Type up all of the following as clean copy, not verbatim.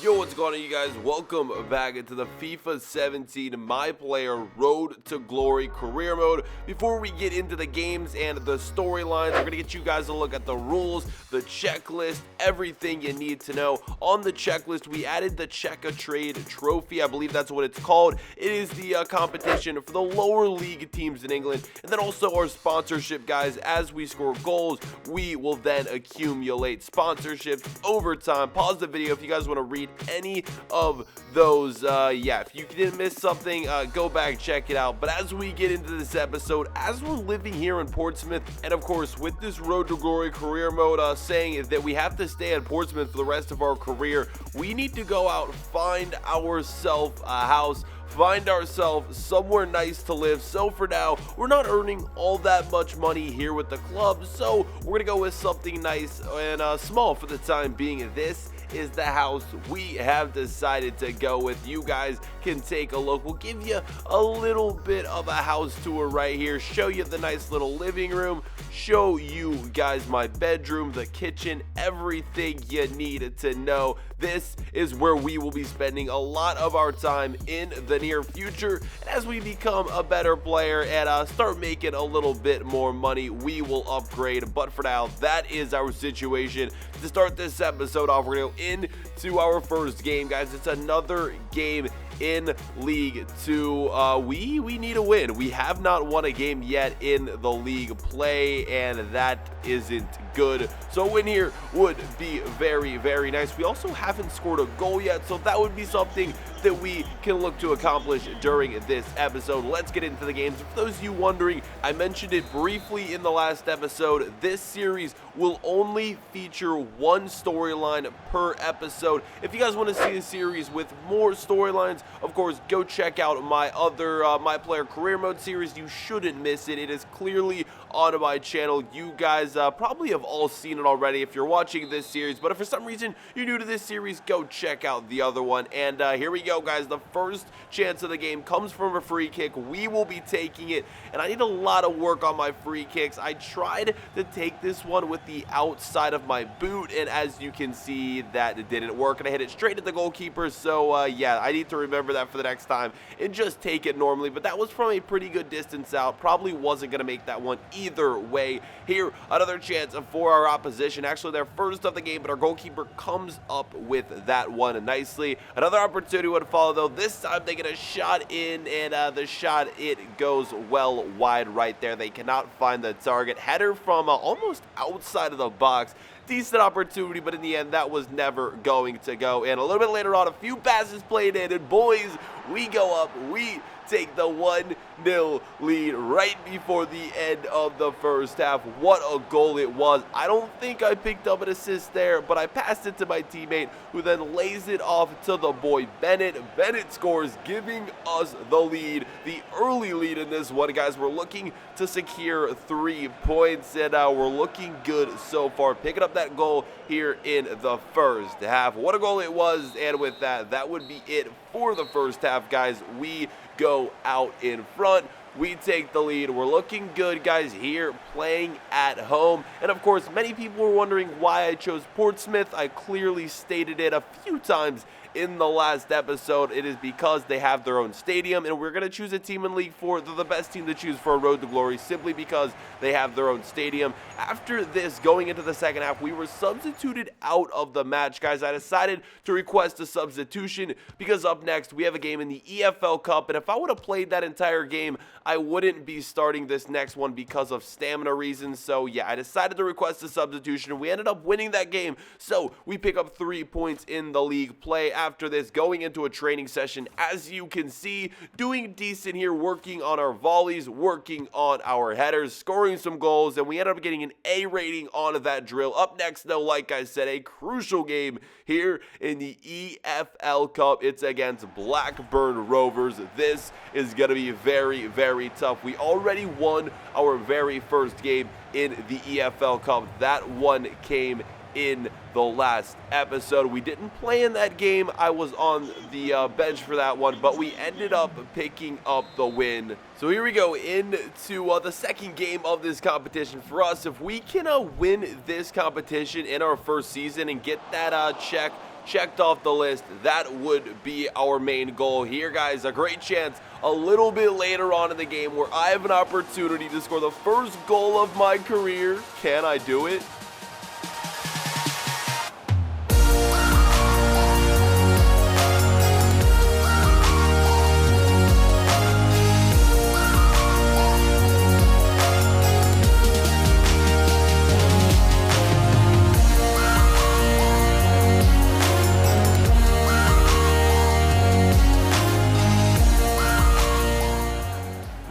Yo, what's going on, you guys? Welcome back into the FIFA 17 My Player Road to Glory Career Mode. Before we get into the games and the storylines, we're going to get you guys a look at the rules, the checklist, everything you need to know. On the checklist, we added the Check a Trade Trophy. I believe that's what it's called. It is the competition for the lower league teams in England. And then also our sponsorship, guys. As we score goals, we will then accumulate sponsorships over time. Pause the video if you guys want to read any of those. If you didn't miss something, go back, check it out. But as we get into this episode, as we're living here in Portsmouth, and of course with this Road to Glory career mode saying that we have to stay at Portsmouth for the rest of our career, we need to go out, find ourselves a house, find ourselves somewhere nice to live. So for now, we're not earning all that much money here with the club, so we're gonna go with something nice and small for the time being. This is the house we have decided to go with. You guys can take a look. We'll give you a little bit of a house tour right here, show you the nice little living room, show you guys my bedroom, the kitchen, everything you need to know. This is where we will be spending a lot of our time in the near future. And as we become a better player and start making a little bit more money, we will upgrade. But for now, that is our situation. To start this episode off, we're going to go into our first game, guys. It's another game in League 2. We need a win. We have not won a game yet in the league play, and that isn't good. So a win here would be very, very nice. We also haven't scored a goal yet, so that would be something that we can look to accomplish during this episode. Let's get into the games. For those of you wondering, I mentioned it briefly in the last episode. This series will only feature one storyline per episode. If you guys want to see a series with more storylines, of course, go check out my other My Player Career Mode series. You shouldn't miss it. It is clearly on my channel. You guys probably have all seen it already if you're watching this series, but if for some reason you're new to this series, go check out the other one. And here we go, guys. The first chance of the game comes from a free kick. We will be taking it, and I need a lot of work on my free kicks. I tried to take this one with the outside of my boot, and as you can see, that didn't work, and I hit it straight at the goalkeeper. So yeah, I need to remember that for the next time and just take it normally. But that was from a pretty good distance out. Probably wasn't going to make that one either way. Here, another chance for our opposition. Actually, their first of the game, but our goalkeeper comes up with that one nicely. Another opportunity would follow, though. This time they get a shot in, and the shot, it goes well wide right there. They cannot find the target. Header from almost outside of the box. Decent opportunity, but in the end, that was never going to go. And a little bit later on, a few passes played in, and boys, we go up. We take the 1-0 lead right before the end of the first half. What a goal it was. I don't think I picked up an assist there, but I passed it to my teammate, who then lays it off to the boy Bennett. Bennett scores, giving us the lead, the early lead in this one, guys. We're looking to secure 3 points, and we're looking good so far, picking up that goal here in the first half. What a goal it was, and with that, that would be it for the first half, guys. We go out in front. We take the lead. We're looking good, guys, here playing at home. And of course, many people were wondering why I chose Portsmouth. I clearly stated it a few times in the last episode. It is because they have their own stadium, and we're going to choose a team in League 4. They're the best team to choose for a Road to Glory simply because they have their own stadium. After this, going into the second half, we were substituted out of the match, guys. I decided to request a substitution because up next we have a game in the EFL Cup, and if I would have played that entire game, I wouldn't be starting this next one because of stamina reasons. So yeah, I decided to request a substitution. We ended up winning that game, so we pick up 3 points in the league play. After this, going into a training session, as you can see, doing decent here, working on our volleys, working on our headers, scoring some goals, and we ended up getting an A rating on that drill. Up next, though, like I said, a crucial game here in the EFL Cup. It's against Blackburn Rovers. This is going to be very, very tough. We already won our very first game in the EFL Cup. That one came in the last episode. We didn't play in that game. I was on the bench for that one, but we ended up picking up the win. So here we go into the second game of this competition for us. If we can win this competition in our first season and get that check checked off the list. That would be our main goal here, guys. A great chance a little bit later on in the game where I have an opportunity to score the first goal of my career. Can I do it?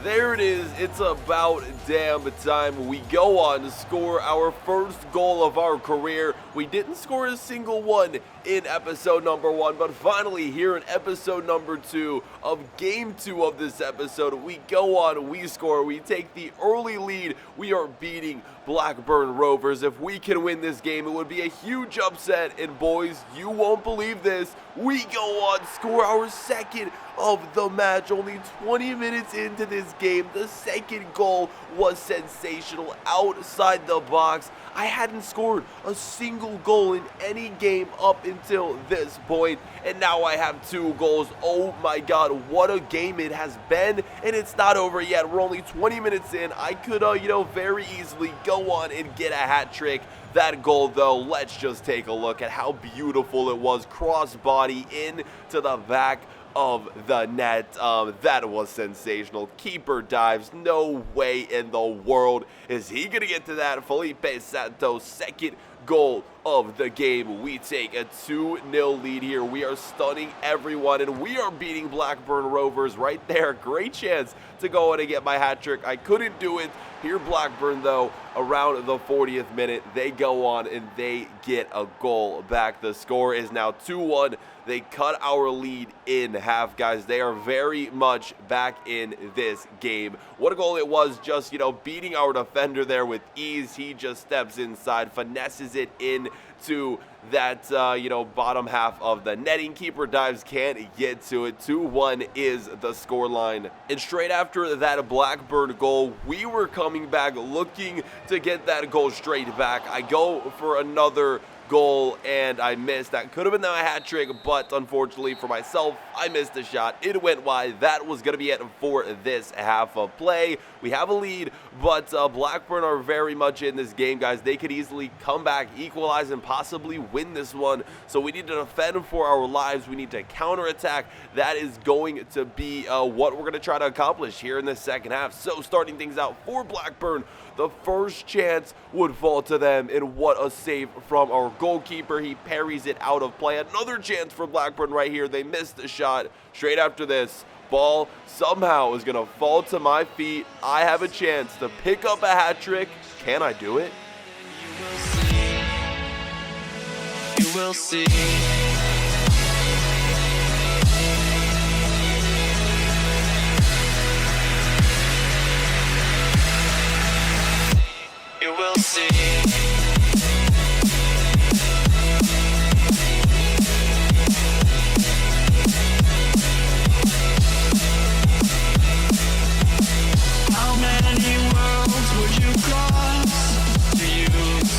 There it is. It's about damn time we go on to score our first goal of our career. We didn't score a single one in episode number 1, but finally here in episode number 2 of game 2 of this episode, we go on, we score, we take the early lead. We are beating Blackburn Rovers. If we can win this game, it would be a huge upset, and boys, you won't believe this, we go on, score our second of the match. Only 20 minutes into this game, the second goal was sensational outside the box. I hadn't scored a single goal in any game up until this point, and now I have 2 goals. Oh my god, what a game it has been, and it's not over yet. We're only 20 minutes in. I could, very easily go on and get a hat trick. That goal, though, let's just take a look at how beautiful it was. Crossbody into the back of the net. That was sensational. Keeper dives. No way in the world is he gonna get to that. Felipe Santos, second goal of the game. We take a 2-0 lead here. We are stunning everyone, and we are beating Blackburn Rovers right there. Great chance to go in and get my hat trick. I couldn't do it. Here Blackburn, though, around the 40th minute, they go on and they get a goal back. The score is now 2-1. They cut our lead in half, guys. They are very much back in this game. What a goal it was, just, beating our defender there with ease. He just steps inside, finesses it in to that, bottom half of the netting. Keeper dives, can't get to it. 2-1 is the scoreline. And straight after that Blackburn goal, we were coming back looking to get that goal straight back. I go for another goal and I missed. That could have been a hat trick, but unfortunately for myself, I missed the shot. It went wide. That was going to be it for this half of play. We have a lead, but Blackburn are very much in this game, guys. They could easily come back, equalize, and possibly win this one. So we need to defend for our lives. We need to counterattack. That is going to be what we're going to try to accomplish here in the second half. So starting things out for Blackburn, the first chance would fall to them, and what a save from our goalkeeper. He parries it out of play. Another chance for Blackburn right here. They missed the shot. Straight after this, ball somehow is going to fall to my feet. I have a chance to pick up a hat trick. Can I do it? You will see. You will see. How many worlds would you cross to use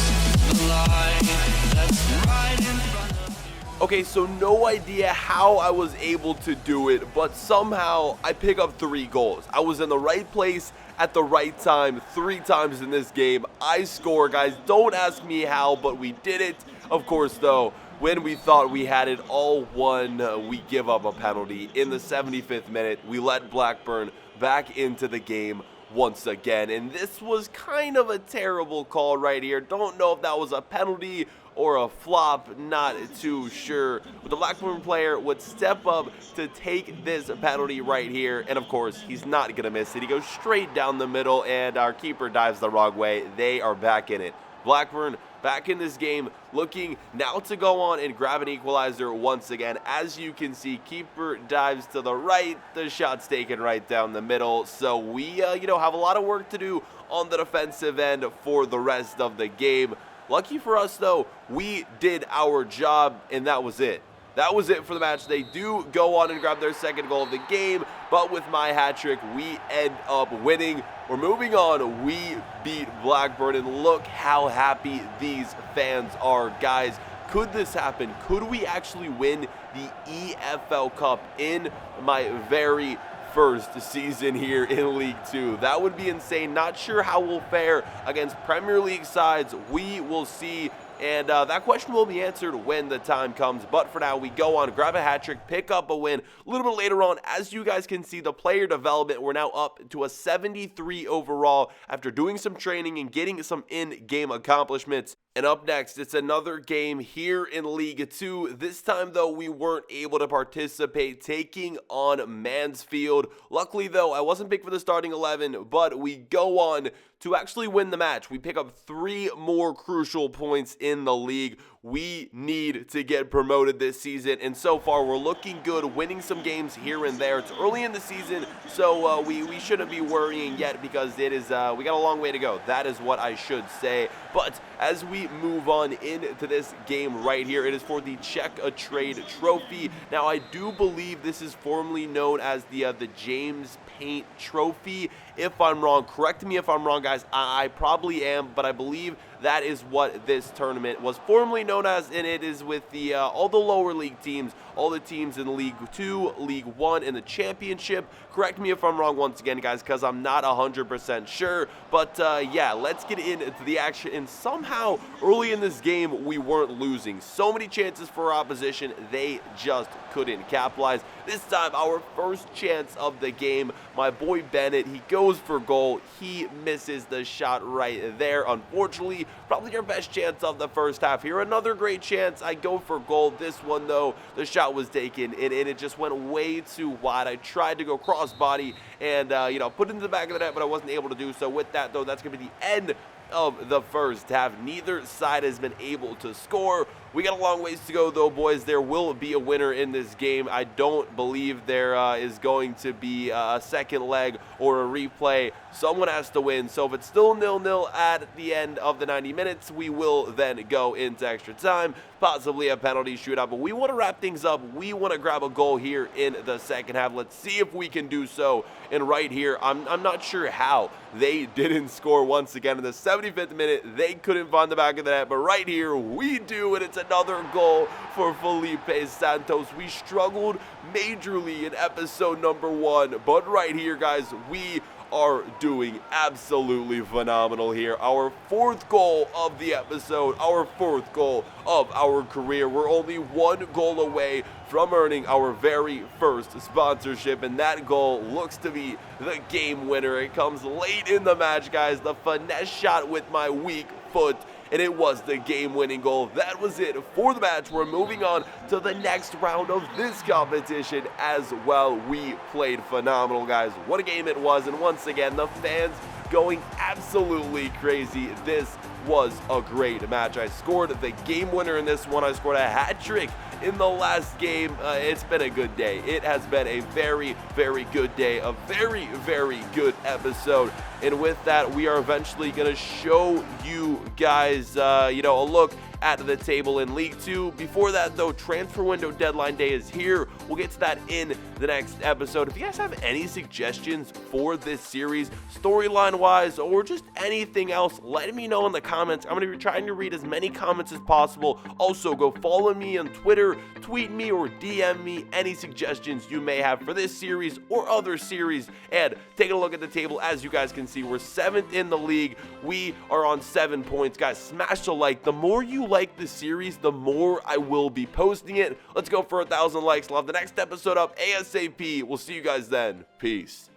the line that's right in front of you? Okay, so no idea how I was able to do it, but somehow I pick up 3 goals. I was in the right place at the right time 3 times in this game. I score, guys. Don't ask me how, but we did it. Of course, though, when we thought we had it all won, we give up a penalty. In the 75th minute, we let Blackburn back into the game once again, and this was kind of a terrible call right here. Don't know if that was a penalty or a flop, not too sure. But the Blackburn player would step up to take this penalty right here, and of course, he's not going to miss it. He goes straight down the middle, and our keeper dives the wrong way. They are back in it. Blackburn back in this game, looking now to go on and grab an equalizer once again. As you can see, keeper dives to the right. The shot's taken right down the middle. So we, have a lot of work to do on the defensive end for the rest of the game. Lucky for us, though, we did our job, and that was it. That was it for the match. They do go on and grab their second goal of the game, but with my hat trick, we end up winning. We're moving on. We beat Blackburn, and look how happy these fans are, guys. Could this happen? Could we actually win the EFL Cup in my very first season here in League 2? That would be insane. Not sure how we'll fare against Premier League sides. We will see. And that question will be answered when the time comes. But for now, we go on, grab a hat trick, pick up a win. A little bit later on, as you guys can see, the player development, we're now up to a 73 overall after doing some training and getting some in-game accomplishments. And up next, it's another game here in League 2. This time, though, we weren't able to participate, taking on Mansfield. Luckily, though, I wasn't picked for the starting 11, but we go on to actually win the match. We pick up 3 more crucial points in the league. We need to get promoted this season, and so far we're looking good, winning some games here and there. It's early in the season, so we shouldn't be worrying yet because it is we got a long way to go. That is what I should say. But as we move on into this game right here, it is for the Check a Trade Trophy. Now, I do believe this is formerly known as the James Paint Trophy. If I'm wrong, correct me if I'm wrong, guys. I probably am, but I believe that is what this tournament was formerly known as, and it is with the all the lower league teams, all the teams in League 2, League 1, and the Championship. Correct me if I'm wrong once again, guys, because I'm not 100% sure. But yeah, let's get into the action. And somehow, early in this game, we weren't losing. So many chances for our opposition, they just couldn't capitalize. This time, our first chance of the game, my boy Bennett, he goes for goal. He misses the shot right there, unfortunately. Probably our best chance of the first half here. Another great chance. I go for goal. This one, though, the shot was taken, and it just went way too wide. I tried to go crossbody and, put it into the back of the net, but I wasn't able to do so. With that, though, that's going to be the end of the first half. Neither side has been able to score. We got a long ways to go, though, boys. There will be a winner in this game. I don't believe there is going to be a second leg or a replay. Someone has to win. So if it's still 0-0 at the end of the 90 minutes, we will then go into extra time, possibly a penalty shootout. But we want to wrap things up. We want to grab a goal here in the second half. Let's see if we can do so. And right here, I'm not sure how they didn't score once again in the 75th minute. They couldn't find the back of the net, but right here we do, and it's another goal for Felipe Santos. We struggled majorly in episode number 1, but right here, guys, we are doing absolutely phenomenal here. Our 4th goal of the episode, our 4th goal of our career. We're only 1 goal away from earning our very first sponsorship, and that goal looks to be the game winner. It comes late in the match, guys. The finesse shot with my weak foot, and it was the game-winning goal. That was it for the match. We're moving on to the next round of this competition as well. We played phenomenal, guys. What a game it was, and once again, the fans going absolutely crazy. This was a great match. I scored the game winner in this one. I scored a hat trick in the last game. It's been a good day. It has been a very, very good day. A very, very good episode. And with that, we are eventually going to show you guys, a look at the table in League 2. Before that, though, transfer window deadline day is here. We'll get to that in the next episode. If you guys have any suggestions for this series, storyline-wise, or just anything else, let me know in the comments. I'm going to be trying to read as many comments as possible. Also, go follow me on Twitter, tweet me, or DM me any suggestions you may have for this series or other series. And take a look at the table. As you guys can see, we're 7th in the league. We are on 7 points. Guys, smash a like. The more you like the series, the more I will be posting it. Let's go for 1,000 likes. We'll have the next episode up ASAP. We'll see you guys then. Peace.